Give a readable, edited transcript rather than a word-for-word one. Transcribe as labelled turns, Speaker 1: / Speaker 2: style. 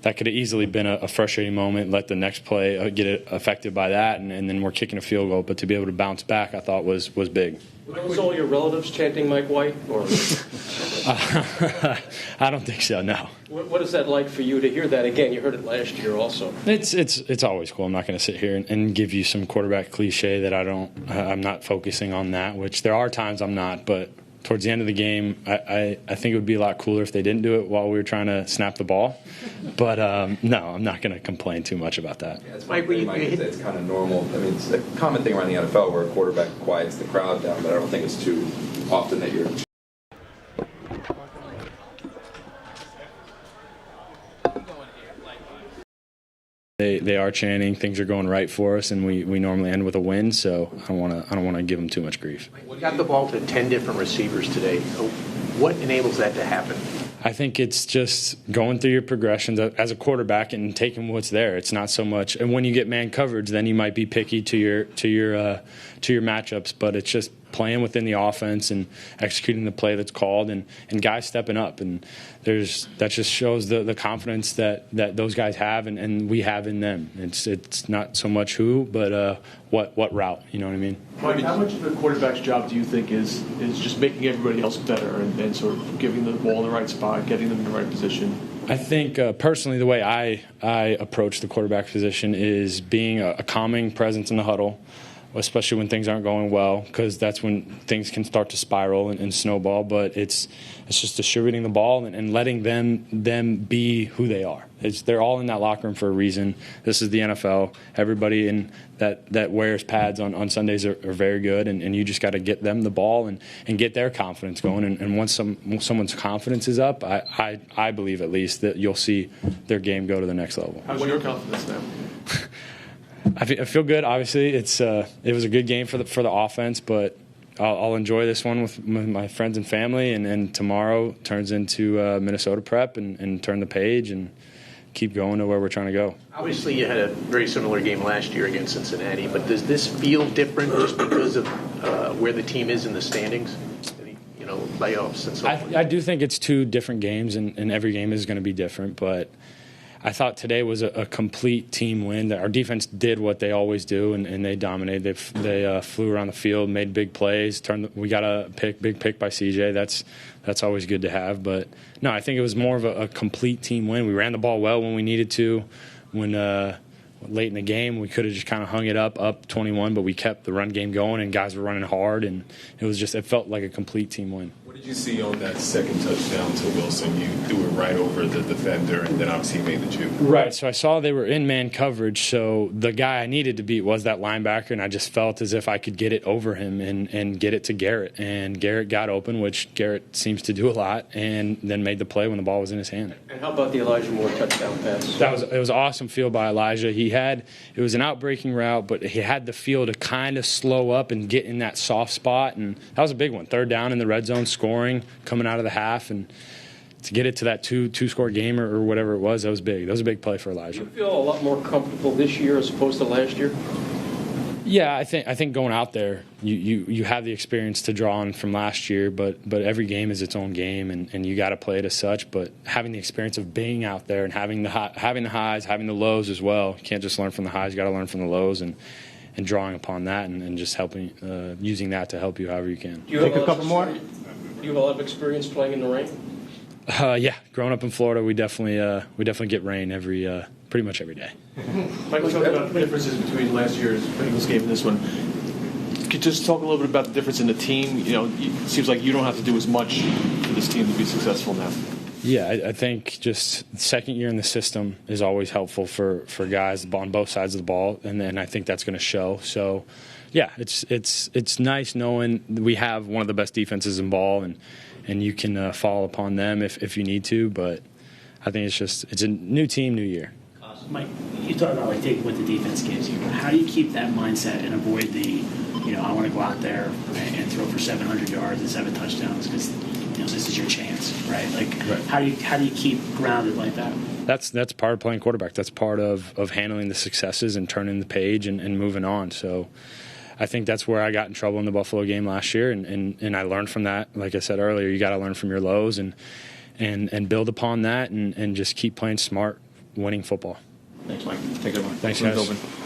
Speaker 1: that could have easily been a frustrating moment, let the next play get affected by that, and then we're kicking a field goal. But to be able to bounce back, I thought was big.
Speaker 2: Were those all your relatives chanting Mike White? Or?
Speaker 1: I don't think so, no.
Speaker 2: What is that like for you to hear that again? You heard it last year also.
Speaker 1: It's always cool. I'm not going to sit here and give you some quarterback cliche that I'm not focusing on that, which there are times I'm not, but towards the end of the game, I think it would be a lot cooler if they didn't do it while we were trying to snap the ball. But, no, I'm not going to complain too much about that.
Speaker 3: Yeah, it's kind of normal. I mean, it's a common thing around the NFL where a quarterback quiets the crowd down, but I don't think it's too often that you're...
Speaker 1: They are chanting, things are going right for us, and we normally end with a win, so I don't want to give them too much grief.
Speaker 4: You got the ball to 10 different receivers today. What enables that to happen?
Speaker 1: I think it's just going through your progressions as a quarterback and taking what's there. It's not so much, and when you get man coverage, then you might be picky to your matchups. But it's just playing within the offense and executing the play that's called, and guys stepping up. And that just shows the confidence that those guys have and we have in them. It's not so much who, but what route. You know what I mean?
Speaker 5: Mike, how much of a quarterback's job do you think is just making everybody else better and sort of giving the ball in the right spot, getting them in the right position?
Speaker 1: I think personally the way I approach the quarterback position is being a calming presence in the huddle, especially when things aren't going well, because that's when things can start to spiral and snowball. But it's just distributing the ball and letting them be who they are. They're all in that locker room for a reason. This is the NFL. Everybody in that wears pads on Sundays are very good, and you just got to get them the ball and get their confidence going. And once someone's confidence is up, I believe at least that you'll see their game go to the next level.
Speaker 5: How's your confidence now?
Speaker 1: I feel good. Obviously, it was a good game for the offense, but I'll enjoy this one with my friends and family, and tomorrow turns into Minnesota prep and turn the page and keep going to where we're trying to go.
Speaker 4: Obviously, you had a very similar game last year against Cincinnati, but does this feel different just because of where the team is in the standings? Playoffs and so forth?
Speaker 1: I do think it's two different games, and every game is going to be different, but I thought today was a complete team win. Our defense did what they always do, and they dominated. They flew around the field, made big plays. We got a big pick by CJ. That's always good to have. But no, I think it was more of a complete team win. We ran the ball well when we needed to. When late in the game, we could have just kind of hung it up 21, but we kept the run game going, and guys were running hard, and it felt like a complete team win.
Speaker 6: What did you see on that second touchdown to Wilson? You threw it right over the defender, and then obviously you made the juke.
Speaker 1: Right, so I saw they were in man coverage, so the guy I needed to beat was that linebacker, and I just felt as if I could get it over him and get it to Garrett. And Garrett got open, which Garrett seems to do a lot, and then made the play when the ball was in his hand.
Speaker 2: And how about the Elijah Moore touchdown pass?
Speaker 1: It was an awesome feel by Elijah. It was an outbreaking route, but he had the feel to kind of slow up and get in that soft spot, and that was a big one. Third down in the red zone, scoring, coming out of the half, and to get it to that two-score game or whatever it was, that was big. That was a big play for Elijah.
Speaker 2: Do you feel a lot more comfortable this year as opposed to last year?
Speaker 1: Yeah, I think going out there, you have the experience to draw on from last year, but every game is its own game, and you got to play it as such. But having the experience of being out there and having the highs, having the lows as well. You can't just learn from the highs; you got to learn from the lows, and drawing upon that and just helping, using that to help you however you can.
Speaker 2: Do you have a couple more? Do you have a lot of experience playing in the rain?
Speaker 1: Yeah, growing up in Florida, we definitely get rain pretty much every day.
Speaker 5: Michael, talk about the differences between last year's Bengals game and this one. Could you just talk a little bit about the difference in the team? It seems like you don't have to do as much for this team to be successful now.
Speaker 1: Yeah, I think just second year in the system is always helpful for guys on both sides of the ball, and then I think that's going to show. So, yeah, it's nice knowing we have one of the best defenses in ball, and you can fall upon them if you need to. But I think it's a new team, new year.
Speaker 7: Mike, you talk about taking what the defense gives you. How do you keep that mindset and avoid the, I want to go out there and throw for 700 yards and 7 touchdowns because this is your chance, right?
Speaker 1: Right.
Speaker 7: How do you keep grounded like that?
Speaker 1: That's part of playing quarterback. That's part of handling the successes and turning the page and moving on. So I think that's where I got in trouble in the Buffalo game last year, and I learned from that. Like I said earlier, you got to learn from your lows and build upon that and just keep playing smart winning football.
Speaker 5: Thanks, Mike. Take care, Mike.
Speaker 1: Thanks,
Speaker 5: Room's
Speaker 1: guys.
Speaker 5: open.